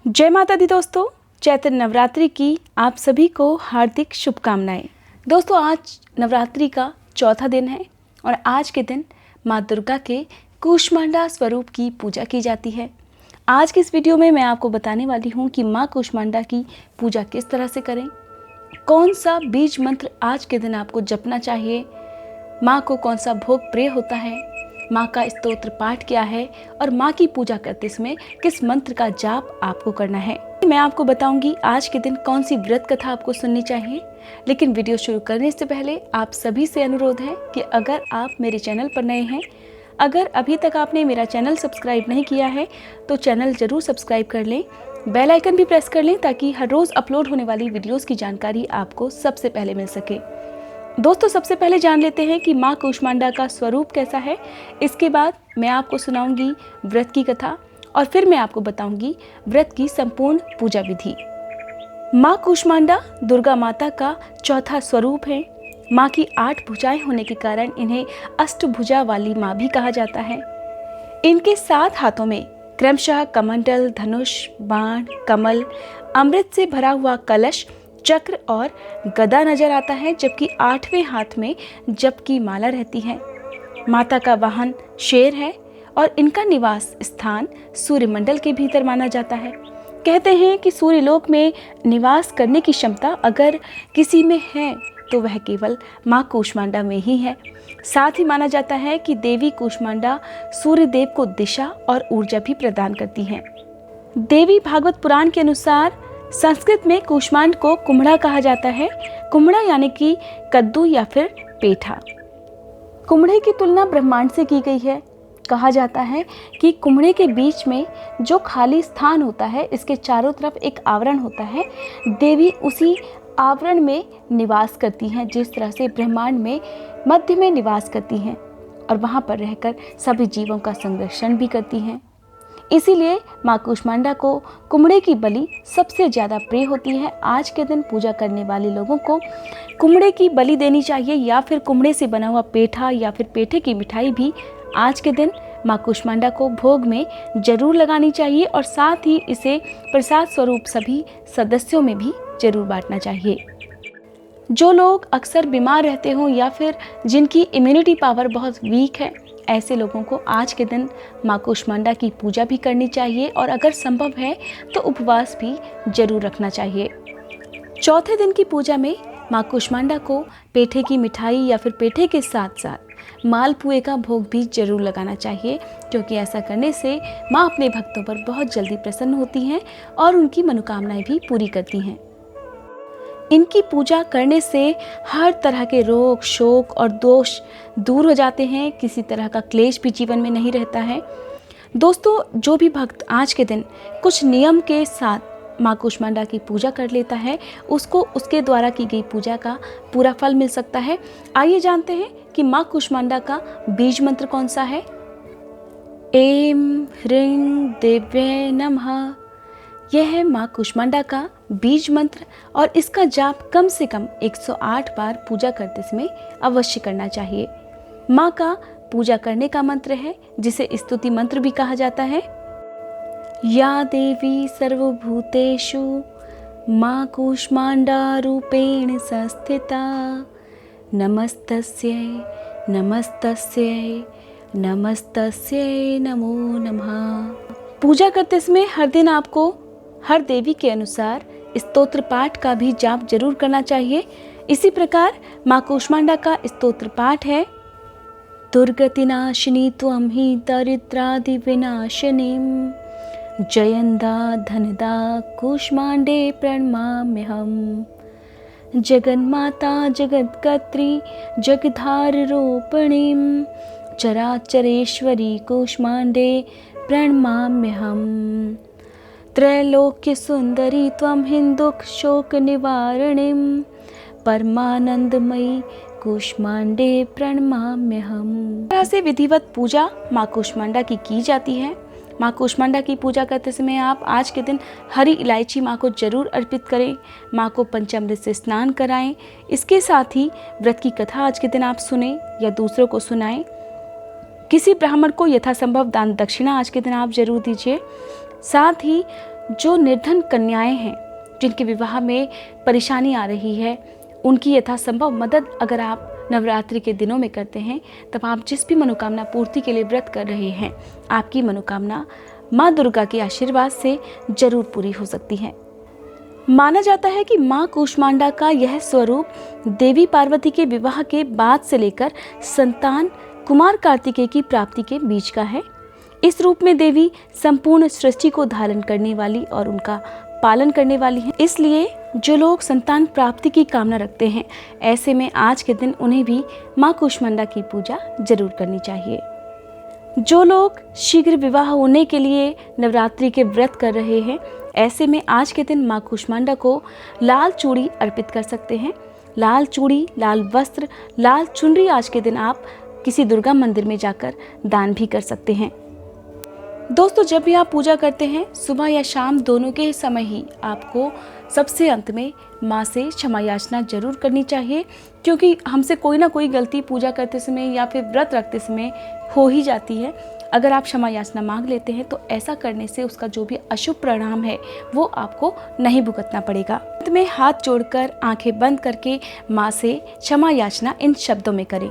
जय माता दी दोस्तों, चैत्र नवरात्रि की आप सभी को हार्दिक शुभकामनाएं। दोस्तों, आज नवरात्रि का चौथा दिन है और आज के दिन माँ दुर्गा के कूष्मांडा स्वरूप की पूजा की जाती है। आज के इस वीडियो में मैं आपको बताने वाली हूँ कि माँ कूष्मांडा की पूजा किस तरह से करें, कौन सा बीज मंत्र आज के दिन आपको जपना चाहिए, माँ को कौन सा भोग प्रिय होता है, माँ का स्तोत्र पाठ क्या है और माँ की पूजा करते समय किस मंत्र का जाप आपको करना है। मैं आपको बताऊंगी आज के दिन कौन सी व्रत कथा आपको सुननी चाहिए। लेकिन वीडियो शुरू करने से पहले आप सभी से अनुरोध है कि अगर आप मेरे चैनल पर नए हैं, अगर अभी तक आपने मेरा चैनल सब्सक्राइब नहीं किया है तो चैनल जरूर सब्सक्राइब कर लें, बेल आइकन भी प्रेस कर लें ताकि हर रोज़ अपलोड होने वाली वीडियोज़ की जानकारी आपको सबसे पहले मिल सके। दोस्तों, सबसे पहले जान लेते हैं कि माँ कूष्मांडा का स्वरूप कैसा है। इसके बाद मैं आपको सुनाऊंगी व्रत की कथा और फिर मैं आपको बताऊंगी व्रत की संपूर्ण पूजा विधि। माँ कूष्मांडा दुर्गा माता का चौथा स्वरूप है। माँ की 8 भुजाएं होने के कारण इन्हें अष्टभुजा वाली माँ भी कहा जाता है। इनके 7 हाथों में क्रमशः कमंडल, धनुष, बाण, कमल, अमृत से भरा हुआ कलश, चक्र और गदा नजर आता है, जबकि 8वें हाथ में जप की माला रहती है। माता का वाहन शेर है और इनका निवास स्थान सूर्यमंडल के भीतर माना जाता है। कहते हैं कि सूर्यलोक में निवास करने की क्षमता अगर किसी में है तो वह केवल माँ कूष्मांडा में ही है। साथ ही माना जाता है कि देवी कूष्मांडा सूर्यदेव को दिशा और ऊर्जा भी प्रदान करती हैं। देवी भागवत पुराण के अनुसार संस्कृत में कूष्मांड को कुम्हड़ा कहा जाता है। कुम्हड़ा यानी कि कद्दू या फिर पेठा। कुम्हड़े की तुलना ब्रह्मांड से की गई है। कहा जाता है कि कुम्हड़े के बीच में जो खाली स्थान होता है, इसके चारों तरफ एक आवरण होता है। देवी उसी आवरण में निवास करती हैं, जिस तरह से ब्रह्मांड में मध्य में निवास करती हैं और वहाँ पर रहकर सभी जीवों का संरक्षण भी करती हैं। इसीलिए माँ कूष्मांडा को कुम्हड़े की बलि सबसे ज़्यादा प्रिय होती है। आज के दिन पूजा करने वाले लोगों को कुम्हड़े की बलि देनी चाहिए या फिर कुम्हड़े से बना हुआ पेठा या फिर पेठे की मिठाई भी आज के दिन माँ कूष्मांडा को भोग में जरूर लगानी चाहिए और साथ ही इसे प्रसाद स्वरूप सभी सदस्यों में भी जरूर बांटना चाहिए। जो लोग अक्सर बीमार रहते हों या फिर जिनकी इम्यूनिटी पावर बहुत वीक है, ऐसे लोगों को आज के दिन माँ कूष्मांडा की पूजा भी करनी चाहिए और अगर संभव है तो उपवास भी जरूर रखना चाहिए। चौथे दिन की पूजा में माँ कूष्मांडा को पेठे की मिठाई या फिर पेठे के साथ साथ मालपुए का भोग भी जरूर लगाना चाहिए, क्योंकि ऐसा करने से माँ अपने भक्तों पर बहुत जल्दी प्रसन्न होती हैं और उनकी मनोकामनाएं भी पूरी करती हैं। इनकी पूजा करने से हर तरह के रोग, शोक और दोष दूर हो जाते हैं। किसी तरह का क्लेश भी जीवन में नहीं रहता है। दोस्तों, जो भी भक्त आज के दिन कुछ नियम के साथ माँ कूष्मांडा की पूजा कर लेता है, उसको उसके द्वारा की गई पूजा का पूरा फल मिल सकता है। आइए जानते हैं कि माँ कूष्मांडा का बीज मंत्र कौन सा है। ऐं ह्रीं देव्यै नमः। यह है माँ कूष्मांडा का बीज मंत्र और इसका जाप कम से कम 108 बार पूजा करते समय अवश्य करना चाहिए। माँ का पूजा करने का मंत्र है, जिसे स्तुति मंत्र भी कहा जाता है। या देवी सर्वभूतेषु माँ कूष्मांडा रूपेण संस्थिता, नमस्तस्यै नमस्तस्यै नमस्तस्यै नमो नमः। पूजा करते समय हर दिन आपको हर देवी के अनुसार स्तोत्र पाठ का भी जाप जरूर करना चाहिए। इसी प्रकार माँ कूष्मांडा का स्तोत्र पाठ है। दुर्गतिनाशिनी त्वं हि दरिद्रादि विनाशिनीं, जयन्दा धनदा कूष्मांडे प्रणमाम्यहम्। जगन्माता जगत्कर्त्री जगद्धाररूपिणीं, चराचरेश्वरी कूष्मांडे प्रणमाम्यहम्। त्रैलोक्य सुंदरी त्वं हिंदुक शोक निवारणीं, परमानंदमयी कूष्मांडे प्रणमाम्यहम्। तरह से विधिवत पूजा माँ कूष्मांडा की जाती है। माँ कूष्मांडा की पूजा करते समय आप आज के दिन हरी इलायची माँ को जरूर अर्पित करें। माँ को पंचामृत से स्नान कराएं। इसके साथ ही व्रत की कथा आज के दिन आप सुने या दूसरों को सुनाएं। किसी ब्राह्मण को यथासंभव दान दक्षिणा आज के दिन आप जरूर दीजिए। साथ ही जो निर्धन कन्याएं हैं, जिनके विवाह में परेशानी आ रही है, उनकी यथासंभव मदद अगर आप नवरात्रि के दिनों में करते हैं, तब आप जिस भी मनोकामना पूर्ति के लिए व्रत कर रहे हैं, आपकी मनोकामना माँ दुर्गा के आशीर्वाद से जरूर पूरी हो सकती है। माना जाता है कि माँ कूष्मांडा का यह स्वरूप देवी पार्वती के विवाह के बाद से लेकर संतान कुमार कार्तिकेय की प्राप्ति के बीच का है। इस रूप में देवी संपूर्ण सृष्टि को धारण करने वाली और उनका पालन करने वाली हैं। इसलिए जो लोग संतान प्राप्ति की कामना रखते हैं, ऐसे में आज के दिन उन्हें भी माँ कूष्मांडा की पूजा जरूर करनी चाहिए। जो लोग शीघ्र विवाह होने के लिए नवरात्रि के व्रत कर रहे हैं, ऐसे में आज के दिन माँ कूष्मांडा को लाल चूड़ी अर्पित कर सकते हैं। लाल चूड़ी, लाल वस्त्र, लाल चुनरी आज के दिन आप किसी दुर्गा मंदिर में जाकर दान भी कर सकते हैं। दोस्तों, जब भी आप पूजा करते हैं, सुबह या शाम दोनों के समय ही आपको सबसे अंत में माँ से क्षमा याचना जरूर करनी चाहिए, क्योंकि हमसे कोई ना कोई गलती पूजा करते समय या फिर व्रत रखते समय हो ही जाती है। अगर आप क्षमा याचना मांग लेते हैं तो ऐसा करने से उसका जो भी अशुभ परिणाम है वो आपको नहीं भुगतना पड़ेगा। अंत में हाथ जोड़कर आंखें बंद करके माँ से क्षमा याचना इन शब्दों में करें।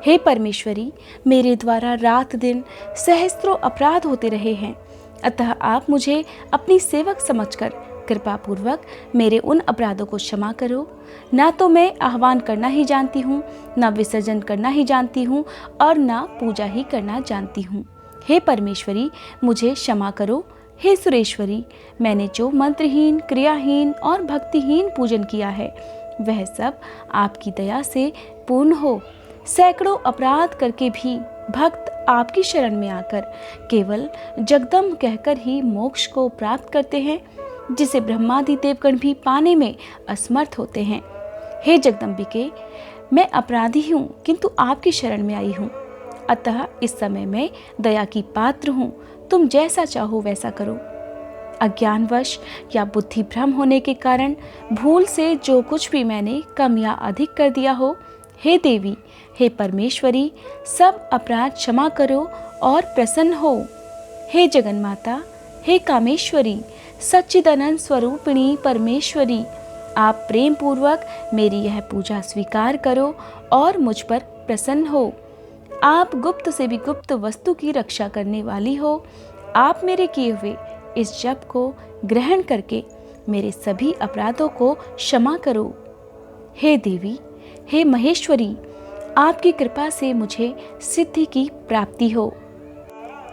हे परमेश्वरी, मेरे द्वारा रात दिन सहस्त्रों अपराध होते रहे हैं, अतः आप मुझे अपनी सेवक समझकर कृपा पूर्वक मेरे उन अपराधों को क्षमा करो। ना तो मैं आह्वान करना ही जानती हूँ, ना विसर्जन करना ही जानती हूँ और ना पूजा ही करना जानती हूँ। हे परमेश्वरी, मुझे क्षमा करो। हे सुरेश्वरी, मैंने जो मंत्रहीन, क्रियाहीन और भक्तिहीन पूजन किया है, वह सब आपकी दया से पूर्ण हो। सैकड़ों अपराध करके भी भक्त आपकी शरण में आकर केवल जगदम्ब कहकर ही मोक्ष को प्राप्त करते हैं, जिसे ब्रह्मादि देवगण भी पाने में असमर्थ होते हैं। हे जगदम्बिके, मैं अपराधी हूँ, किंतु आपकी शरण में आई हूँ, अतः इस समय मैं दया की पात्र हूँ। तुम जैसा चाहो वैसा करो। अज्ञानवश या बुद्धि भ्रम होने के कारण भूल से जो कुछ भी मैंने कम या अधिक कर दिया हो, हे देवी, हे परमेश्वरी, सब अपराध क्षमा करो और प्रसन्न हो। हे जगन्माता, हे कामेश्वरी, सच्चिदानंद स्वरूपिणी परमेश्वरी, आप प्रेम पूर्वक मेरी यह पूजा स्वीकार करो और मुझ पर प्रसन्न हो। आप गुप्त से भी गुप्त वस्तु की रक्षा करने वाली हो। आप मेरे किए हुए इस जप को ग्रहण करके मेरे सभी अपराधों को क्षमा करो। हे देवी, हे महेश्वरी, आपकी कृपा से मुझे सिद्धि की प्राप्ति हो।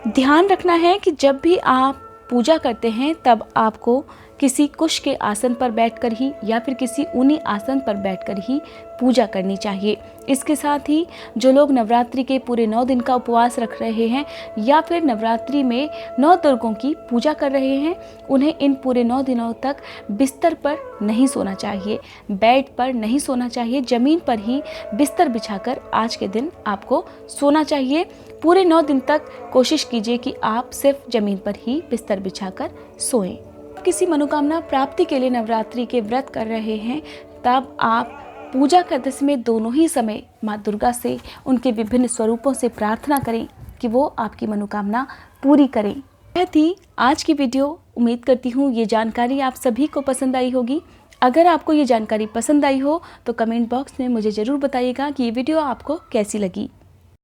ध्यान रखना है कि जब भी आप पूजा करते हैं तब आपको किसी कुश के आसन पर बैठकर ही या फिर किसी ऊनी आसन पर बैठकर ही पूजा करनी चाहिए। इसके साथ ही जो लोग नवरात्रि के पूरे 9 दिन का उपवास रख रहे हैं या फिर नवरात्रि में 9 दुर्गों की पूजा कर रहे हैं, उन्हें इन पूरे 9 दिनों तक बिस्तर पर नहीं सोना चाहिए, बेड पर नहीं सोना चाहिए, ज़मीन पर ही बिस्तर बिछाकर आज के दिन आपको सोना चाहिए। पूरे 9 दिन तक कोशिश कीजिए कि आप सिर्फ ज़मीन पर ही बिस्तर बिछाकर सोएं। किसी मनोकामना प्राप्ति के लिए नवरात्रि के व्रत कर रहे हैं, तब आप पूजा करते समय दोनों ही समय माँ दुर्गा से उनके विभिन्न स्वरूपों से प्रार्थना करें कि वो आपकी मनोकामना पूरी करें। यह थी आज की वीडियो। उम्मीद करती हूँ ये जानकारी आप सभी को पसंद आई होगी। अगर आपको ये जानकारी पसंद आई हो तो कमेंट बॉक्स में मुझे ज़रूर बताइएगा कि ये वीडियो आपको कैसी लगी।